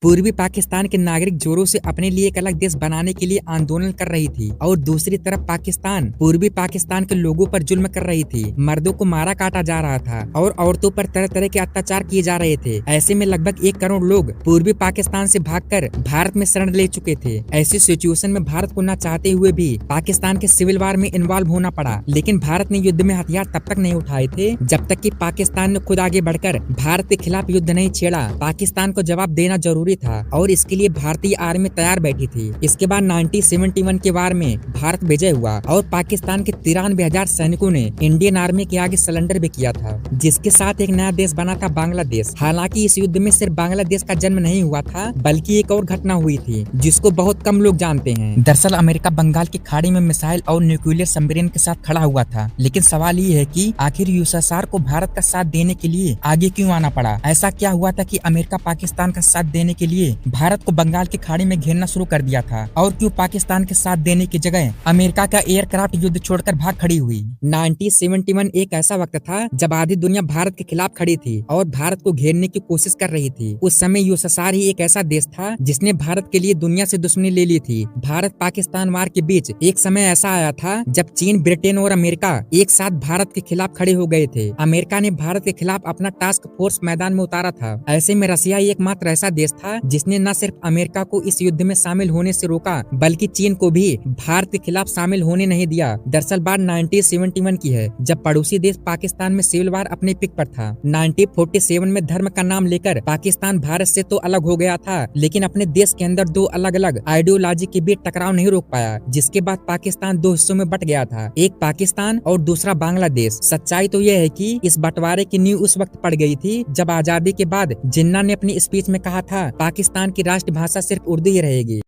पूर्वी पाकिस्तान के नागरिक जोरों से अपने लिए एक अलग देश बनाने के लिए आंदोलन कर रही थी और दूसरी तरफ पाकिस्तान पूर्वी पाकिस्तान के लोगों पर जुल्म कर रही थी। मर्दों को मारा काटा जा रहा था और औरतों पर तरह तरह के अत्याचार किए जा रहे थे। ऐसे में लगभग 1 करोड़ लोग पूर्वी पाकिस्तान से भागकर भारत में शरण ले चुके थे। ऐसी सिचुएशन में भारत को न चाहते हुए भी पाकिस्तान के सिविल वार में इन्वॉल्व होना पड़ा, लेकिन भारत ने युद्ध में हथियार तब तक नहीं उठाए थे जब तक कि पाकिस्तान ने खुद आगे बढ़कर भारत के खिलाफ युद्ध नहीं छेड़ा। पाकिस्तान को जवाब देना जरूरी था और इसके लिए भारतीय आर्मी तैयार बैठी थी। इसके बाद 1971 के वार में भारत विजय हुआ और पाकिस्तान के 93,000 सैनिकों ने इंडियन आर्मी के आगे सरेंडर भी किया था, जिसके साथ एक नया देश बना था बांग्लादेश। हालांकि इस युद्ध में सिर्फ बांग्लादेश का जन्म नहीं हुआ था, बल्कि एक और घटना हुई थी जिसको बहुत कम लोग जानते हैं। दरअसल अमेरिका बंगाल की खाड़ी में मिसाइल और न्यूक्लियर सबमरीन के साथ खड़ा हुआ था, लेकिन सवाल ये है कि आखिर यूएसएसआर को भारत का साथ देने के लिए आगे क्यों आना पड़ा। ऐसा क्या हुआ था कि अमेरिका पाकिस्तान का साथ देने के लिए भारत को बंगाल की खाड़ी में घेरना शुरू कर दिया था, और क्यों पाकिस्तान के साथ देने की जगह अमेरिका का एयरक्राफ्ट युद्ध छोड़कर भाग खड़ी हुई। 1971 एक ऐसा वक्त था जब आधी दुनिया भारत के खिलाफ खड़ी थी और भारत को घेरने की कोशिश कर रही थी। उस समय यूएसएसआर ही एक ऐसा देश था जिसने भारत के लिए दुनिया से दुश्मनी ले ली थी। भारत पाकिस्तान वार के बीच एक समय ऐसा आया था जब चीन, ब्रिटेन और अमेरिका एक साथ भारत के खिलाफ खड़े हो गए थे। अमेरिका ने भारत के खिलाफ अपना टास्क फोर्स मैदान में उतारा था। ऐसे में रसिया ही एकमात्र ऐसा देश था जिसने न सिर्फ अमेरिका को इस युद्ध में शामिल होने से रोका, बल्कि चीन को भी भारत के खिलाफ शामिल होने नहीं दिया। दरअसल बात 1971 की है, जब पड़ोसी देश पाकिस्तान में सिविल वार अपने पिक पर था। 1947 में धर्म का नाम लेकर पाकिस्तान भारत से तो अलग हो गया था, लेकिन अपने देश के अंदर दो अलग अलग आइडियोलॉजी के बीच टकराव नहीं रोक पाया, जिसके बाद पाकिस्तान 2 हिस्सों में बट गया था, एक पाकिस्तान और दूसरा बांग्लादेश। सच्चाई तो यह है कि इस बंटवारे की नींव उस वक्त पड़ गई थी जब आजादी के बाद जिन्ना ने अपनी स्पीच में कहा था पाकिस्तान की राष्ट्रभाषा सिर्फ उर्दू ही रहेगी।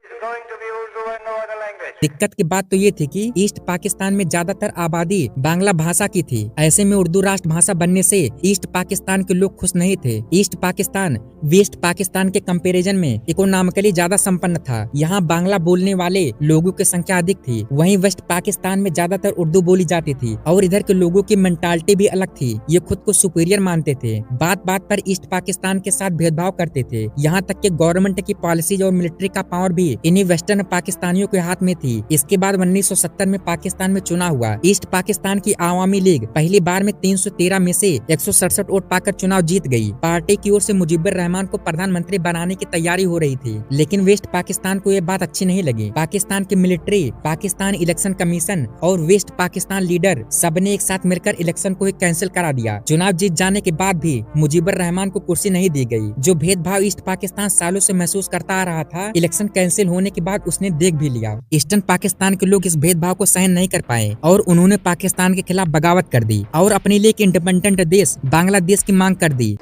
दिक्कत की बात तो ये थी कि ईस्ट पाकिस्तान में ज्यादातर आबादी बांग्ला भाषा की थी। ऐसे में उर्दू राष्ट्रभाषा बनने से ईस्ट पाकिस्तान के लोग खुश नहीं थे। ईस्ट पाकिस्तान वेस्ट पाकिस्तान के कंपैरिजन में इकोनॉमिकली ज्यादा संपन्न था। यहाँ बांग्ला बोलने वाले लोगों की संख्या अधिक थी। वहीं वेस्ट पाकिस्तान में ज्यादातर उर्दू बोली जाती थी और इधर के लोगों की मेंटालिटी भी अलग थी। ये खुद को सुपीरियर मानते थे, बात बात पर ईस्ट पाकिस्तान के साथ भेदभाव करते थे। यहाँ तक कि गवर्नमेंट की पॉलिसीज और मिलिट्री का पावर भी इन्हीं वेस्टर्न पाकिस्तानियों के हाथ में थी। इसके बाद 1970 में पाकिस्तान में चुनाव हुआ। ईस्ट पाकिस्तान की आवामी लीग पहली बार में 313 में से 167 वोट पाकर चुनाव जीत गई। पार्टी की ओर से मुजीबुर रहमान को प्रधानमंत्री बनाने की तैयारी हो रही थी, लेकिन वेस्ट पाकिस्तान को ये बात अच्छी नहीं लगी। पाकिस्तान की मिलिट्री, पाकिस्तान इलेक्शन कमीशन और वेस्ट पाकिस्तान लीडर सबने एक साथ मिलकर इलेक्शन को ही कैंसिल करा दिया। चुनाव जीत जाने के बाद भी मुजीबुर रहमान को कुर्सी नहीं दी गई। जो भेदभाव ईस्ट पाकिस्तान सालों से महसूस करता आ रहा था, इलेक्शन कैंसिल होने के बाद उसने देख भी लिया। ईस्टर्न पाकिस्तान के लोग इस भेदभाव को सहन नहीं कर पाए और उन्होंने पाकिस्तान के खिलाफ बगावत कर दी और अपने लिए एक इंडिपेंडेंट देश बांग्लादेश की मांग कर दी।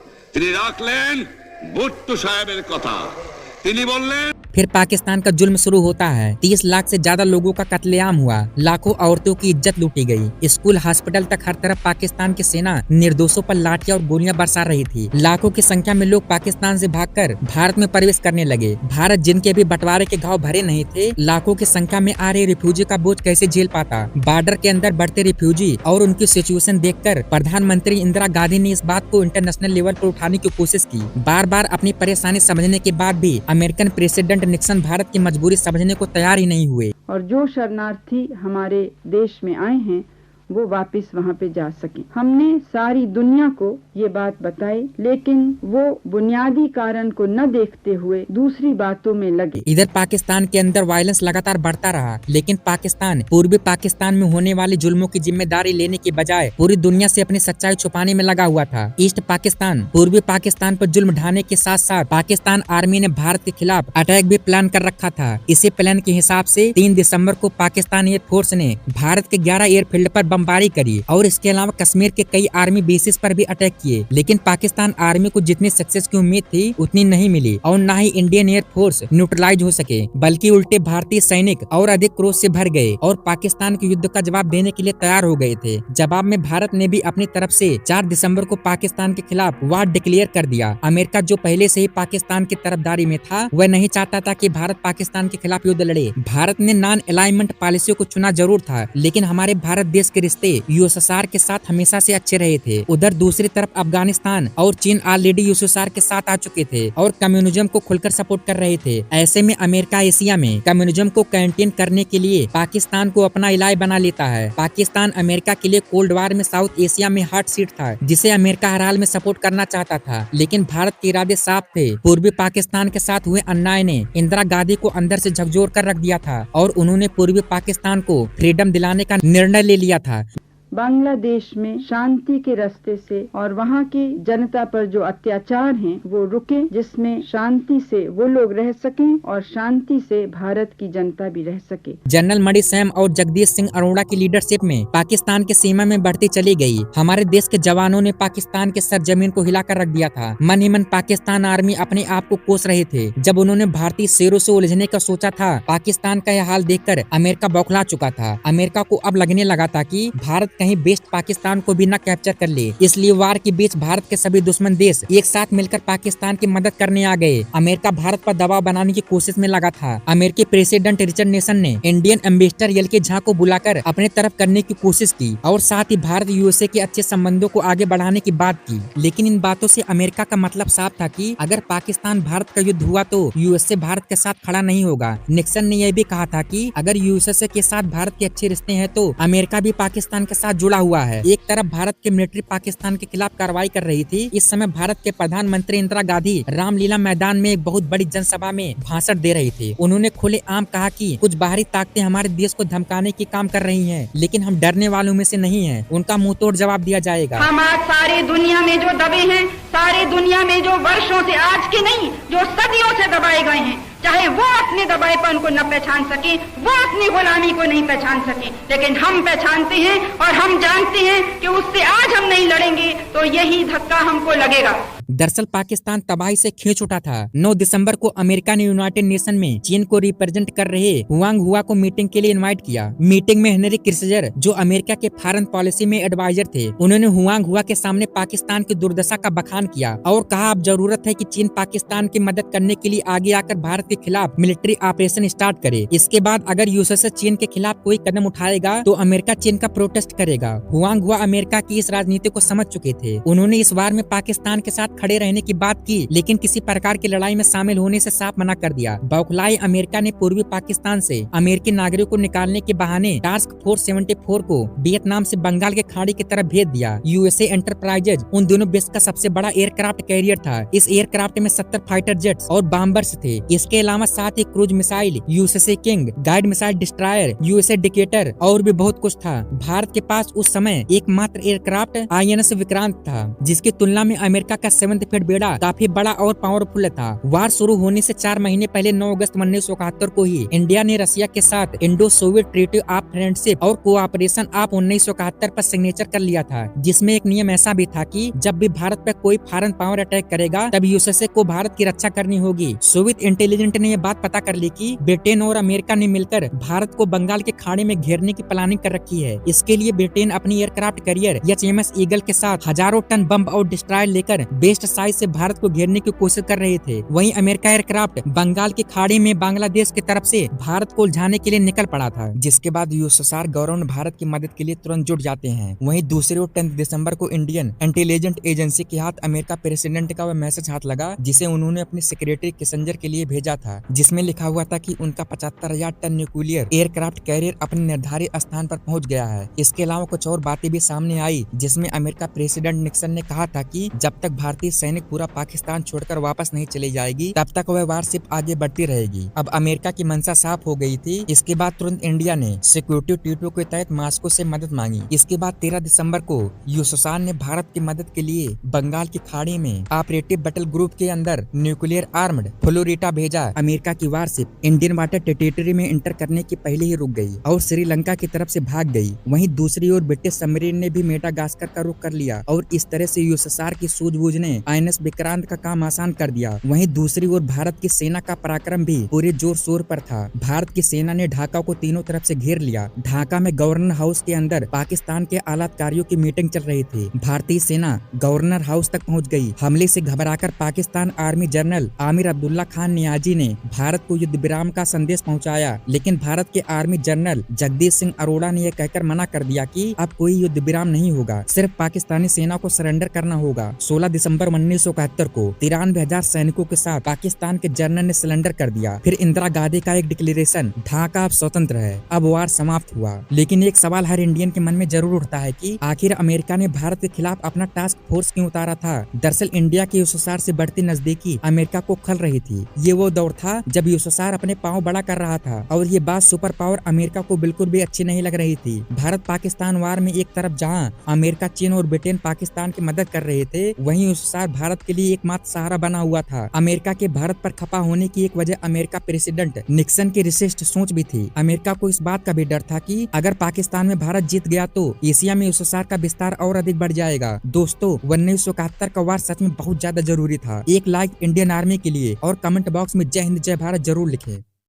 फिर पाकिस्तान का जुल्म शुरू होता है। 30 लाख से ज्यादा लोगों का कत्लेआम हुआ, लाखों औरतों की इज्जत लूटी गई। स्कूल, हॉस्पिटल तक हर तरफ पाकिस्तान की सेना निर्दोषों पर लाठियां और गोलियां बरसा रही थी। लाखों की संख्या में लोग पाकिस्तान से भागकर भारत में प्रवेश करने लगे। भारत, जिनके भी बंटवारे के घाव भरे नहीं थे, लाखों की संख्या में आ रहे रिफ्यूजी का बोझ कैसे झेल पाता। बॉर्डर के अंदर बढ़ते रिफ्यूजी और उनकी सिचुएशन देखकर प्रधानमंत्री इंदिरा गांधी ने इस बात को इंटरनेशनल लेवल पर उठाने की कोशिश की। बार बार अपनी परेशानी समझने के बाद भी अमेरिकन प्रेसिडेंट निक्सन भारत की मजबूरी समझने को तैयार ही नहीं हुए और जो शरणार्थी हमारे देश में आए हैं वो वापस वहाँ पे जा सके। हमने सारी दुनिया को ये बात बताई, लेकिन वो बुनियादी कारण को न देखते हुए दूसरी बातों में लगे। इधर पाकिस्तान के अंदर वायलेंस लगातार बढ़ता रहा, लेकिन पाकिस्तान पूर्वी पाकिस्तान में होने वाले जुल्मों की जिम्मेदारी लेने के बजाय पूरी दुनिया से अपनी सच्चाई छुपाने में लगा हुआ था। ईस्ट पाकिस्तान पूर्वी पाकिस्तान पर जुल्म ढाने के साथ साथ पाकिस्तान आर्मी ने भारत के खिलाफ अटैक भी प्लान कर रखा था। इसी प्लान के हिसाब से 3 दिसंबर को पाकिस्तान एयरफोर्स ने भारत के 11 एयरफील्ड पर बमबारी करी और इसके अलावा कश्मीर के कई आर्मी बेसिस पर भी अटैक किए, लेकिन पाकिस्तान आर्मी को जितनी सक्सेस की उम्मीद थी उतनी नहीं मिली और न ही इंडियन एयरफोर्स न्यूट्रलाइज हो सके, बल्कि उल्टे भारतीय सैनिक और अधिक क्रोध से भर गए और पाकिस्तान के युद्ध का जवाब देने के लिए तैयार हो गए थे। जवाब में भारत ने भी अपनी तरफ से 4 दिसंबर को पाकिस्तान के खिलाफ वार डिक्लेयर कर दिया। अमेरिका, जो पहले से ही पाकिस्तान की तरफदारी में था, वह नहीं चाहता था कि भारत पाकिस्तान के खिलाफ युद्ध लड़े। भारत ने नॉन अलाइनमेंट पॉलिसी को चुना जरूर था, लेकिन हमारे भारत देश के रिश्ते यूएसएसआर के साथ हमेशा से अच्छे रहे थे। उधर दूसरी तरफ अफगानिस्तान और चीन ऑलरेडी यूएसएसआर के साथ आ चुके थे और कम्युनिज्म को खुलकर सपोर्ट कर रहे थे। ऐसे में अमेरिका एशिया में कम्युनिज्म को कंटेन करने के लिए पाकिस्तान को अपना इलाय बना लेता है। पाकिस्तान अमेरिका के लिए कोल्ड वार में साउथ एशिया में हॉट सीट था, जिसे अमेरिका हर हाल में सपोर्ट करना चाहता था, लेकिन भारत के इरादे साफ थे। पूर्वी पाकिस्तान के साथ हुए अन्याय ने इंदिरा गांधी को अंदर से झकझोर कर रख दिया था और उन्होंने पूर्वी पाकिस्तान को फ्रीडम दिलाने का निर्णय ले लिया था। बांग्लादेश में शांति के रास्ते से और वहाँ की जनता पर जो अत्याचार हैं वो रुके, जिसमें शांति से वो लोग रह सकें और शांति से भारत की जनता भी रह सके। जनरल मणि सैम और जगदीश सिंह अरोड़ा की लीडरशिप में पाकिस्तान की सीमा में बढ़ती चली गई। हमारे देश के जवानों ने पाकिस्तान के सरजमीन को हिलाकर रख दिया था। मन ही मन पाकिस्तान आर्मी अपने आप को कोस रहे थे। जब उन्होंने भारतीय शेरों से उलझने का सोचा था, पाकिस्तान का यह हाल देखकर अमेरिका बौखला चुका था। अमेरिका को अब लगने लगा था कि भारत कहीं बेस्ट पाकिस्तान को भी न कैप्चर कर ले। इसलिए वार के बीच भारत के सभी दुश्मन देश एक साथ मिलकर पाकिस्तान की मदद करने आ गए। अमेरिका भारत पर दबाव बनाने की कोशिश में लगा था। अमेरिकी प्रेसिडेंट रिचर्ड निक्सन ने इंडियन एम्बेसडर एल.के. झा को बुलाकर अपने तरफ करने की कोशिश की और साथ ही भारत यूएसए के अच्छे संबंधों को आगे बढ़ाने की बात की। लेकिन इन बातों से अमेरिका का मतलब साफ था कि अगर पाकिस्तान भारत का युद्ध हुआ तो यूएसए भारत के साथ खड़ा नहीं होगा। निक्सन ने यह भी कहा था कि अगर यूएसए के साथ भारत के अच्छे रिश्ते हैं तो अमेरिका भी पाकिस्तान के साथ जुड़ा हुआ है। एक तरफ भारत की मिलिट्री पाकिस्तान के खिलाफ कार्रवाई कर रही थी। इस समय भारत के प्रधानमंत्री इंदिरा गांधी रामलीला मैदान में एक बहुत बड़ी जनसभा में भाषण दे रही थी। उन्होंने खुलेआम कहा कि कुछ बाहरी ताकतें हमारे देश को धमकाने की काम कर रही हैं, लेकिन हम डरने वालों में से नहीं हैं। उनका मुंह तोड़ जवाब दिया जाएगा। हम आज सारी दुनिया में जो दबे हैं, सारी दुनिया में जो वर्षों से, आज के नहीं, जो सदियों से दबाए गए हैं, चाहे वो अपने दबाएपन को न पहचान सके, वो अपनी गुलामी को नहीं पहचान सके, लेकिन हम पहचानते हैं और हम जानते हैं कि उससे आज हम नहीं लड़ेंगे तो यही धक्का हमको लगेगा। दरअसल पाकिस्तान तबाही से खींच उठा था। 9 दिसंबर को अमेरिका ने यूनाइटेड नेशन में चीन को रिप्रेजेंट कर रहे हुआंग हुआ को मीटिंग के लिए इनवाइट किया। मीटिंग में हेनरी किसिंजर, जो अमेरिका के फॉरेन पॉलिसी में एडवाइजर थे, उन्होंने हुआंग हुआ के सामने पाकिस्तान की दुर्दशा का बखान किया और कहा अब जरूरत है कि चीन पाकिस्तान की मदद करने के लिए आगे आकर भारत के खिलाफ मिलिट्री ऑपरेशन स्टार्ट करे। इसके बाद अगर यूएसए चीन के खिलाफ कोई कदम उठाएगा तो अमेरिका चीन का प्रोटेस्ट करेगा। हुआंग हुआ अमेरिका की इस राजनीति को समझ चुके थे। उन्होंने इस बार में पाकिस्तान के साथ खड़े रहने की बात की, लेकिन किसी प्रकार की लड़ाई में शामिल होने से साफ मना कर दिया। बौखलाए अमेरिका ने पूर्वी पाकिस्तान से अमेरिकी नागरिकों को निकालने के बहाने टास्क फोर्स 74 को वियतनाम से बंगाल के खाड़ी की तरफ भेज दिया। यूएसए एंटरप्राइजेज उन दिनों विश्व का सबसे बड़ा एयरक्राफ्ट कैरियर था। इस एयरक्राफ्ट में 70 फाइटर जेट्स और बॉम्बर्स थे। इसके अलावा साथ ही cruise missile, USA king, guide missile destroyer, USA Decatur और भी बहुत कुछ था। भारत के पास उस समय एकमात्र एयरक्राफ्ट आईएनएस विक्रांत था, जिसकी तुलना में अमेरिका का 7th फ्लीट बेड़ा काफी बड़ा और पावरफुल था। वार शुरू होने से 4 महीने पहले 9 अगस्त 1971 को ही इंडिया ने रशिया के साथ Indo Soviet treaty of friendship और कोऑपरेशन ऑफ 1971 पर सिग्नेचर कर लिया था, जिसमें एक नियम ऐसा भी था कि जब भी भारत पर कोई फॉरेन पावर अटैक करेगा तब यूएसए को भारत की रक्षा करनी होगी। सोवियत इंटेलिजेंस ने यह बात पता कर ली कि ब्रिटेन और अमेरिका ने मिलकर भारत को बंगाल के खाड़ी में घेरने की प्लानिंग कर रखी है। इसके लिए ब्रिटेन अपनी एयरक्राफ्ट कैरियर एचएमएस ईगल के साथ हजारों टन बम और डिस्ट्रॉयर लेकर बेस्ट साइज से भारत को घेरने की कोशिश कर रहे थे। वहीं अमेरिका एयरक्राफ्ट बंगाल की खाड़ी में बांग्लादेश की तरफ से भारत को उलझाने के लिए निकल पड़ा था, जिसके बाद यूएसएसआर गवर्नमेंट भारत की मदद के लिए तुरंत जुट जाते हैं। वहीं दूसरी ओर 10 दिसंबर को इंडियन इंटेलिजेंस एजेंसी के हाथ अमेरिका प्रेसिडेंट का वह मैसेज हाथ लगा, जिसे उन्होंने अपने सेक्रेटरी किसिंजर के लिए भेजा था, जिसमें लिखा हुआ था कि उनका 75,000 टन न्यूक्लियर एयरक्राफ्ट कैरियर अपने निर्धारित स्थान पर पहुंच गया है। इसके अलावा कुछ और बातें भी सामने आई, जिसमें अमेरिका प्रेसिडेंट निक्सन ने कहा था कि जब तक भारतीय सैनिक पूरा पाकिस्तान छोड़कर वापस नहीं चली जाएगी तब तक वह वारशिप आगे बढ़ती रहेगी। अब अमेरिका की मंशा साफ हो गई थी। इसके बाद तुरंत इंडिया ने सिक्योरिटी ट्रीटी के तहत मास्को से मदद मांगी। इसके बाद 13 दिसंबर को यूएसएसआर ने भारत की मदद के लिए बंगाल की खाड़ी में ऑपरेटिव बैटल ग्रुप के अंदर न्यूक्लियर आर्म्ड फ्लोरिडा भेजा। अमेरिका की वारशिप इंडियन वाटर टेरिटरी में इंटर करने की पहले ही रुक गई और श्रीलंका की तरफ से भाग गई। वहीं दूसरी ओर ब्रिटिश सबमरीन ने भी मेडागास्कर का रुख कर लिया और इस तरह से यूएसएसआर की सूझबूझ ने ने INS विक्रांत का काम आसान कर दिया। वहीं दूसरी ओर भारत की सेना का पराक्रम भी पूरे जोर शोर पर था। भारत की सेना ने ढाका को तीनों तरफ से घेर लिया। ढाका में गवर्नर हाउस के अंदर पाकिस्तान के आलाधिकारियों की मीटिंग चल रही थी। भारतीय सेना गवर्नर हाउस तक पहुंच गई। हमले से घबराकर पाकिस्तान आर्मी जनरल आमिर अब्दुल्ला खान नियाजी ने भारत को युद्ध विराम का संदेश पहुंचाया, लेकिन भारत के आर्मी जनरल जगदीश सिंह अरोड़ा ने यह कहकर मना कर दिया कि अब कोई युद्ध विराम नहीं होगा, सिर्फ पाकिस्तानी सेना को सरेंडर करना होगा। 16 दिसंबर 1971 को 93,000 सैनिकों के साथ पाकिस्तान के जनरल ने सरेंडर कर दिया। फिर इंदिरा गांधी का एक डिक्लेरेशन, ढाका अब स्वतंत्र है, अब वार समाप्त हुआ। लेकिन एक सवाल हर इंडियन के मन में जरूर उठता है कि आखिर अमेरिका ने भारत के खिलाफ अपना टास्क फोर्स क्यों उतारा था। दरअसल इंडिया की यूएसएसआर से बढ़ती नजदीकी अमेरिका को खल रही थी। ये वो दौर था जब यूएसएसआर अपने पांव बड़ा कर रहा था और ये बात सुपर पावर अमेरिका को बिल्कुल भी अच्छी नहीं लग रही थी। भारत पाकिस्तान वार में एक तरफ जहां अमेरिका, चीन और ब्रिटेन पाकिस्तान की मदद कर रहे थे, वहीं यूएसएसआर भारत के लिए एकमात्र सहारा बना हुआ था। अमेरिका के भारत पर खपा होने की एक वजह अमेरिका प्रेसिडेंट निक्सन की रिसिस्ट सोच भी थी। अमेरिका को इस बात का भी डर था कि अगर पाकिस्तान में भारत जीत गया तो एशिया में यूएसएसआर का विस्तार और अधिक बढ़ जाएगा। दोस्तों, 1971 का वार सच में बहुत ज्यादा जरूरी था। एक लाइक इंडियन आर्मी के लिए और कमेंट बॉक्स में जय हिंद जय भारत जरूर लिखें।